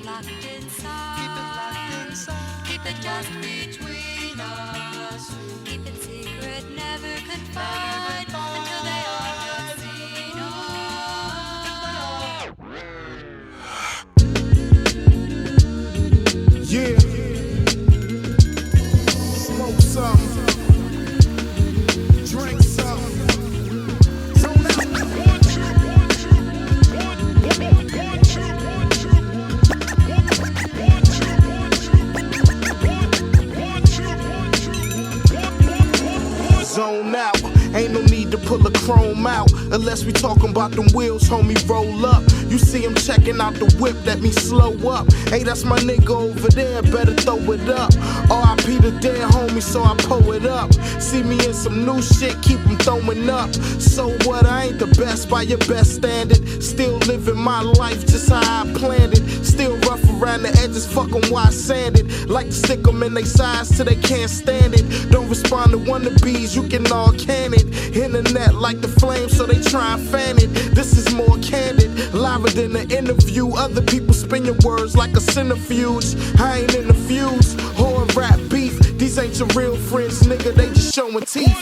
it locked inside. Keep it just between us. Keep it secret, never confide until they all have seen us. Yeah. Smoke some. Drink some. Zone out. Zone out. Ain't no need to pull a chrome out unless we talking about them wheels, homie, roll up. You see him checking out the whip, that means slow up. Hey, that's my nigga over there, better throw it up. R.I.P. the dead homie, so I pull it up. See me in some new shit, keep him throwing up. So what, I ain't the best by your best standard. Still living my life just how I planned it. Still rough around the edges, fuck 'em while I sand it. Like to stick 'em in they sides till they can't stand it. Don't respond to wannabes, you can all can it. Internet like the flame, so they try and fan it. This is more candid, liver than an interview. Other people spin your words like a centrifuge. I ain't in the fuse, whore and rap beef. These ain't your real friends, nigga, they just showing teeth.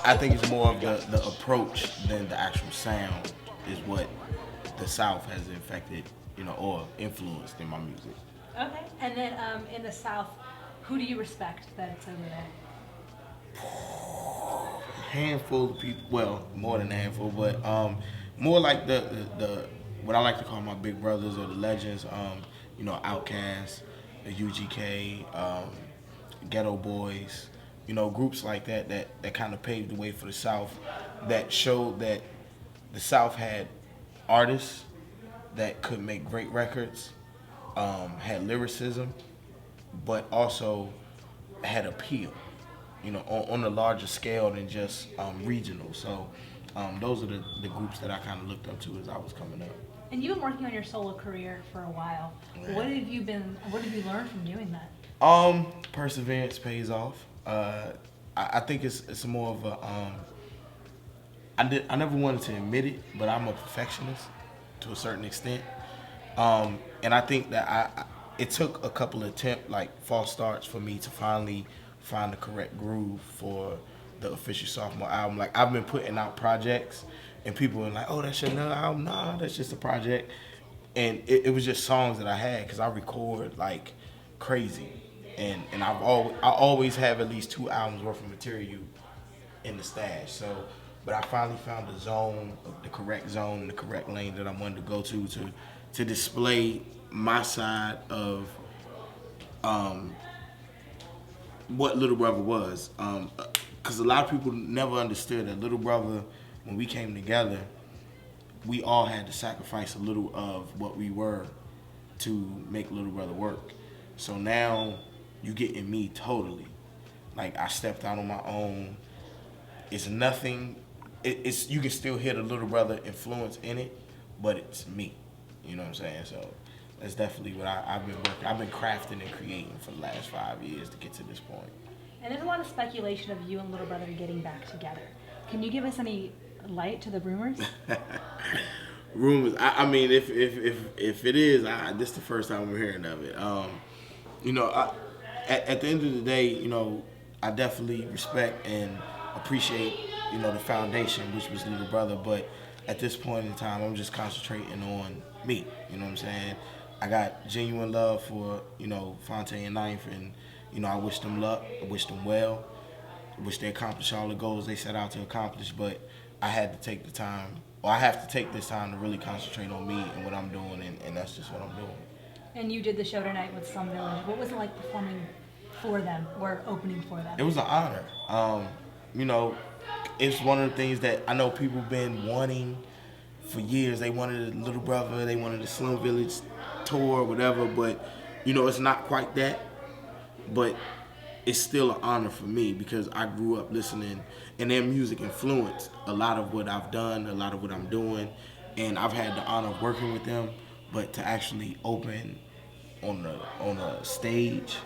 I think it's more of the approach than the actual sound is what the South has infected, or influenced in my music. Okay, and then in the South, who do you respect that's over there? Handful of people, well, more than a handful, but more like the what I like to call my big brothers or the legends, Outkast, the UGK, Ghetto Boys, groups like that kind of paved the way for the South, that showed that the South had artists that could make great records, had lyricism, but also had appeal, on a larger scale than just regional. So those are the groups that I kind of looked up to as I was coming up. And you've been working on your solo career for a while. Yeah. What have you learned from doing that? Perseverance pays off. I think it's more of a I never wanted to admit it, but I'm a perfectionist to a certain extent, and I think that it took a couple of false starts for me to finally find the correct groove for the official sophomore album. Like, I've been putting out projects, and people were like, "Oh, that's your new album?" Nah, that's just a project, and it was just songs that I had because I record like crazy, and I always have at least 2 albums worth of material in the stash. So. But I finally found the zone, the correct zone, the correct lane that I wanted to go to display my side of what Little Brother was. Because a lot of people never understood that Little Brother, when we came together, we all had to sacrifice a little of what we were to make Little Brother work. So now you getting me totally. Like, I stepped out on my own. It's nothing. It's you can still hear the Little Brother influence in it, but it's me. You know what I'm saying? So that's definitely what I've been working. I've been crafting and creating for the last 5 years to get to this point. And there's a lot of speculation of you and Little Brother getting back together. Can you give us any light to the rumors? Rumors. I mean, if it is, this is the first time we're hearing of it. At the end of the day, I definitely respect and appreciate, the foundation, which was Little Brother, but at this point in time, I'm just concentrating on me, you know what I'm saying? I got genuine love for, Fonte and Ninth, and, I wish them luck, I wish them well, I wish they accomplish all the goals they set out to accomplish, but I had to take the time, or I have to take this time to really concentrate on me and what I'm doing, and that's just what I'm doing. And you did the show tonight with Slum Village. What was it like performing for them, or opening for them? It was an honor. It's one of the things that I know people been wanting for years. They wanted a Little Brother, they wanted a Slum Village tour, whatever, but, it's not quite that. But it's still an honor for me because I grew up listening, and their music influenced a lot of what I've done, a lot of what I'm doing, and I've had the honor of working with them. But to actually open on a stage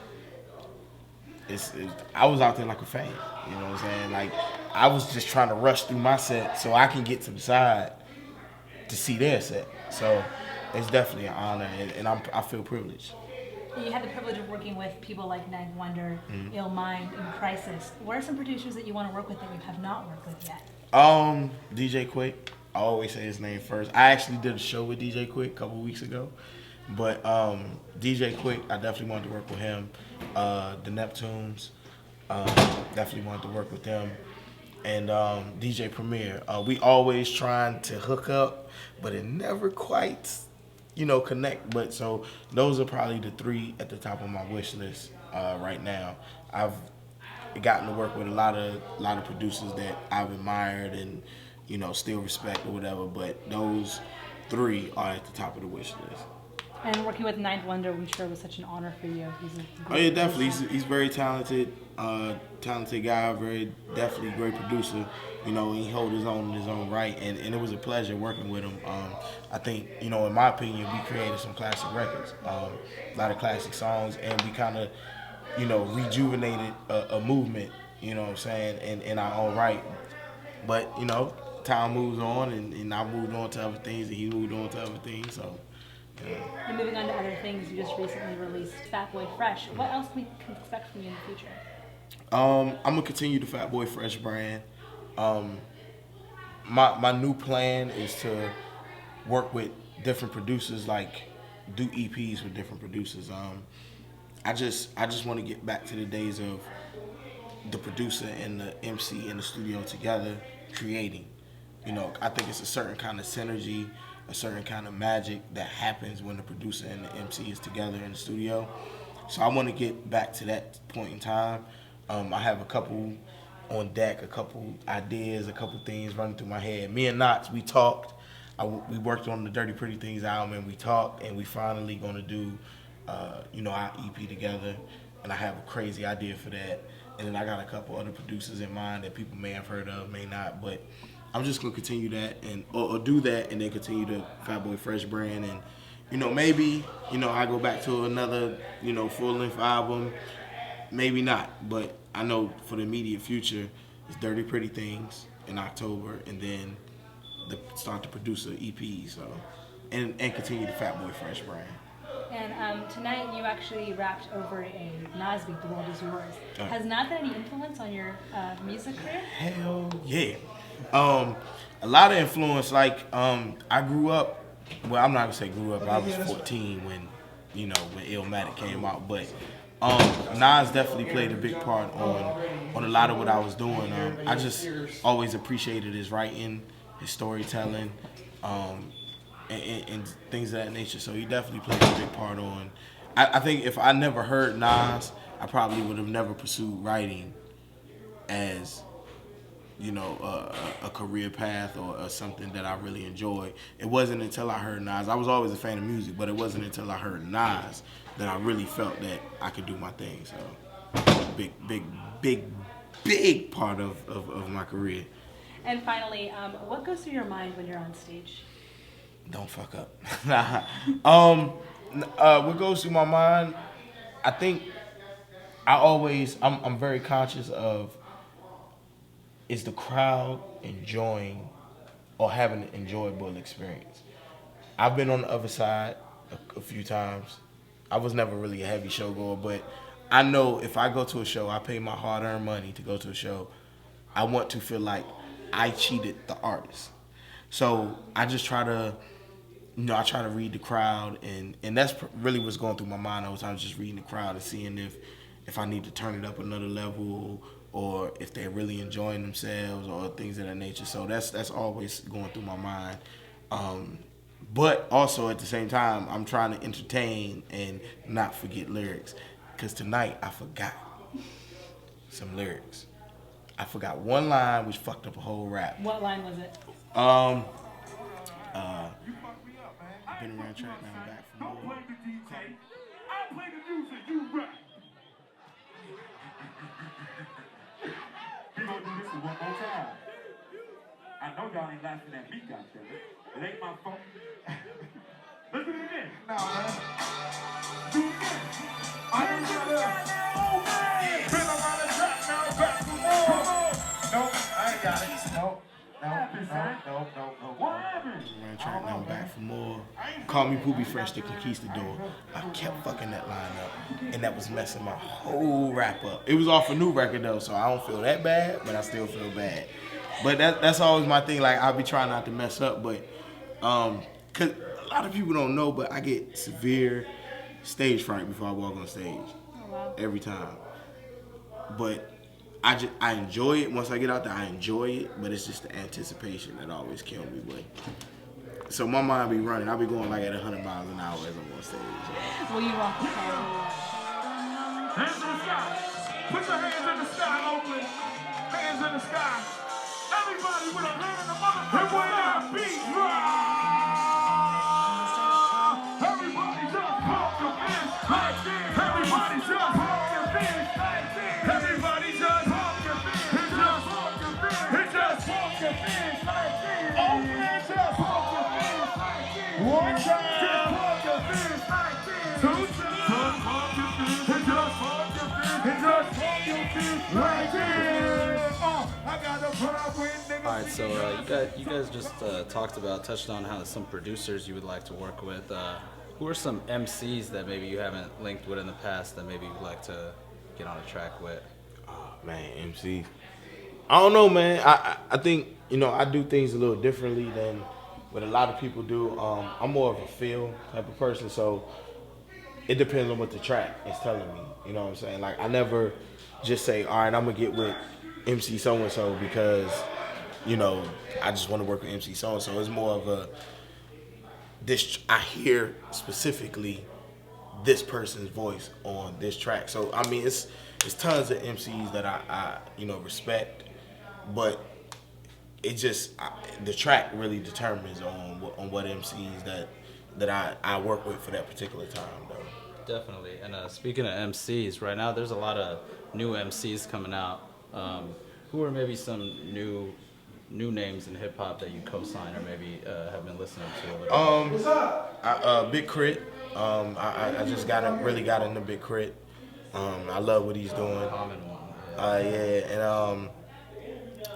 I was out there like a fan. You know what I'm saying? Like I was just trying to rush through my set so I can get to the side to see their set. So it's definitely an honor, and I feel privileged. You had the privilege of working with people like Ninth Wonder, Ill Mind, and Crisis. What are some producers that you want to work with that you have not worked with yet? DJ Quick. I always say his name first. I actually did a show with DJ Quick a couple weeks ago. But DJ Quick, I definitely wanted to work with him. The Neptunes, definitely wanted to work with them. And DJ Premier. We always trying to hook up, but it never quite, connect. But so those are probably the three at the top of my wish list right now. I've gotten to work with a lot of producers that I've admired and still respect or whatever. But those three are at the top of the wish list. And working with Ninth Wonder, I'm sure was such an honor for you. He's a Oh yeah, definitely. He's very talented, talented guy. Definitely great producer. He holds his own in his own right, and it was a pleasure working with him. I think in my opinion, we created some classic records, a lot of classic songs, and we kind of rejuvenated a movement. You know what I'm saying, in our own right. But time moves on, and I moved on to other things, and he moved on to other things. So. And moving on to other things, you just recently released Fat Boy Fresh. What else can we expect from you in the future? I'm gonna continue the Fat Boy Fresh brand. My new plan is to work with different producers, like do EPs with different producers. I just want to get back to the days of the producer and the MC in the studio together creating. I think it's a certain kind of synergy, a certain kind of magic that happens when the producer and the MC is together in the studio. So I want to get back to that point in time. I have a couple on deck, a couple ideas, a couple things running through my head. Me and Nottz, we talked. We worked on the Dirty Pretty Things album, and we talked, and we finally going to do, our EP together. And I have a crazy idea for that. And then I got a couple other producers in mind that people may have heard of, may not, but I'm just gonna continue that or do that, and then continue the Fat Boy Fresh brand, and maybe I go back to another full length album, maybe not, but I know for the immediate future it's Dirty Pretty Things in October, and then start to produce an EP, so and continue the Fat Boy Fresh brand. And tonight you actually rapped over a Nas beat, The World Is Yours. Has Nas had any influence on your music career? Hell yeah. A lot of influence, like I grew up, well I'm not gonna say grew up, I was 14 when when Illmatic came out, but Nas definitely played a big part on a lot of what I was doing. I just always appreciated his writing, his storytelling, and things of that nature. So he definitely played a big part on. I think if I never heard Nas, I probably would have never pursued writing as a career path or something that I really enjoy. It wasn't until I heard Nas. I was always a fan of music, but it wasn't until I heard Nas that I really felt that I could do my thing. So big part of my career. And finally, what goes through your mind when you're on stage? Don't fuck up. What goes through my mind? I think I'm very conscious of, is the crowd enjoying or having an enjoyable experience? I've been on the other side a few times. I was never really a heavy show goer, but I know if I go to a show, I pay my hard-earned money to go to a show, I want to feel like I cheated the artist. So I just try to, I try to read the crowd, and that's really what's going through my mind all the time, just reading the crowd and seeing if I need to turn it up another level, or if they're really enjoying themselves, or things of that nature. So that's always going through my mind. But also at the same time, I'm trying to entertain and not forget lyrics. Because tonight I forgot some lyrics. I forgot one line which fucked up a whole rap. What line was it? I've been around track now, back from Don't play the DJ. I'll play the music, you rap. We gonna do this one more time. I know y'all ain't laughing at me, goddammit. It ain't my fault. Let's do it again. No, man. Do it again. I ain't gonna. Oh, man. Call Me Poopy Fresh, The Conquistador. I kept fucking that line up, and that was messing my whole rap up. It was off a new record though, so I don't feel that bad, but I still feel bad. But that's always my thing. Like I'll be trying not to mess up, but cause a lot of people don't know, but I get severe stage fright before I walk on stage. Every time. But I enjoy it. Once I get out there, I enjoy it, but it's just the anticipation that always kills me. But so my mind be running. I'll be going like at 100 miles an hour as I'm on stage. Will you walk the side? Hands in the sky. Put your hands in the sky, Oakland. Hands in the sky. Everybody with a hand in the motherfucker. And when that beat drops, everybody just pump your fist like this. Everybody just pump your fist like this. Everybody just pump your fist. It just pump your fist. It just pump your fist like this. Oakland just pump your fist like this. One time. Just pump your fist like this. Two times. Just pump your fist. It just pump your fist. It just pump your fist like this. I got a problem with niggas. All right, so you guys just touched on how some producers you would like to work with. Who are some MCs that maybe you haven't linked with in the past that maybe you'd like to get on a track with? Oh, man, MCs. I don't know, man. I think, I do things a little differently than what a lot of people do. I'm more of a feel type of person, so it depends on what the track is telling me. You know what I'm saying? Like, I never just say, all right, I'm going to get with MC so-and-so because, I just want to work with MC so-and-so. It's more of I hear specifically this person's voice on this track. So, I mean, it's tons of MCs that I respect, but it just, the track really determines on what MCs that I work with for that particular time, though. Definitely. And speaking of MCs, right now there's a lot of new MCs coming out. Who are maybe some new names in hip hop that you co-sign or maybe have been listening to? What's up? Big K.R.I.T. I just really got into Big K.R.I.T. I love what he's doing. Common one.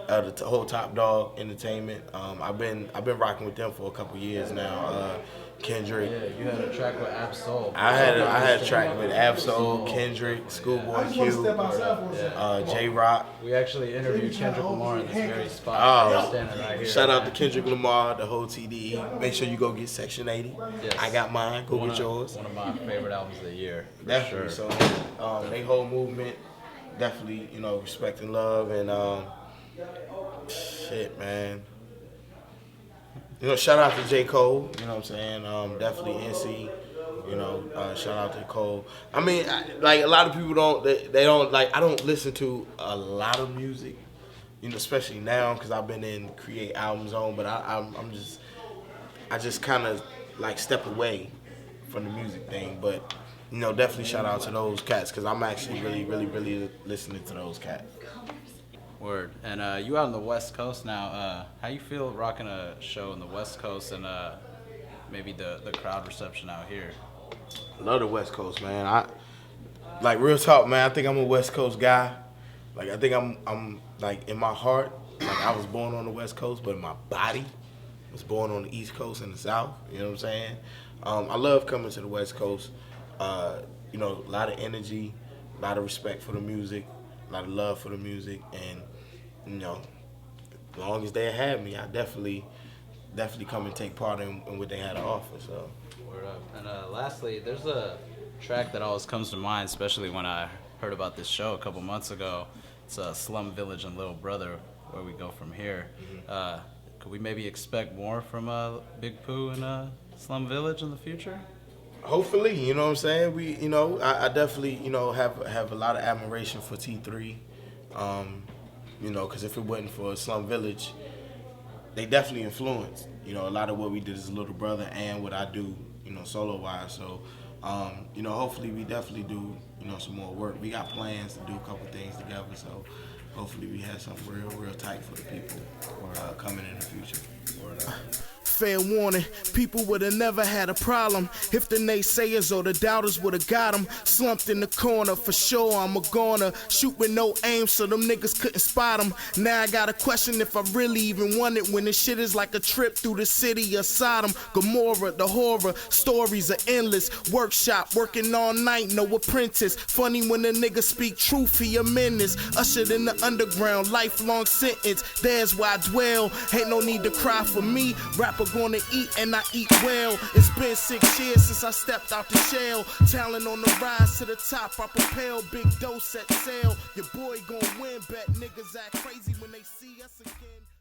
And the whole Top Dog Entertainment. I've been rocking with them for a couple years now. Kendrick. Yeah, you had a track with Ab-Soul. I had a track with Ab-Soul, Kendrick, Schoolboy Q, J-Rock. We actually interviewed Kendrick Lamar in this very spot. Oh, standing right here. Shout out to Kendrick Lamar, the whole TDE. Make sure you go get Section 80. Yes. I got mine. Go get yours. One of my favorite albums of the year. Definitely. Sure. So, they whole movement, definitely, respect and love, and shit, man. Shout out to J. Cole, you know what I'm saying? Definitely NC, shout out to Cole. I mean, like a lot of people they don't, like, I don't listen to a lot of music, especially now because I've been in create album zone, but I just kind of like step away from the music thing. But, definitely shout out to those cats because I'm actually really, really, really listening to those cats. Word. And you out on the West Coast now. How you feel rocking a show on the West Coast and maybe the crowd reception out here? I love the West Coast, man. Like real talk, man. I think I'm a West Coast guy. Like I think I'm like in my heart, like I was born on the West Coast, but in my body was born on the East Coast and the South. You know what I'm saying? I love coming to the West Coast. A lot of energy, a lot of respect for the music, a lot of love for the music, and as long as they have me, I definitely come and take part in what they had to offer. So. Word up. And lastly, there's a track that always comes to mind, especially when I heard about this show a couple months ago. It's Slum Village and Little Brother, Where We Go From Here. Mm-hmm. Could we maybe expect more from Big Pooh and Slum Village in the future? Hopefully, you know what I'm saying? We, I definitely, have a lot of admiration for T3. Because if it wasn't for Slum Village, they definitely influenced, a lot of what we did as a little brother and what I do, solo-wise. So, hopefully we definitely do, some more work. We got plans to do a couple things together, so hopefully we have something real tight for the people coming in the future. fair warning. People would've never had a problem if the naysayers or the doubters would've got them slumped in the corner. For sure, I'm a goner. Shoot with no aim so them niggas couldn't spot them. Now I got a question if I really even want it when this shit is like a trip through the city of Sodom. Gomorrah, the horror, stories are endless. Workshop, working all night, no apprentice. Funny when a nigga speak truth, he a menace. Ushered in the underground, lifelong sentence. There's where I dwell. Ain't no need to cry for me. Rapper gonna eat and I eat well. It's been 6 years since I stepped out the shell. Talent on the rise to the top. I propel, big dose at sale. Your boy gon' win, bet niggas act crazy when they see us again.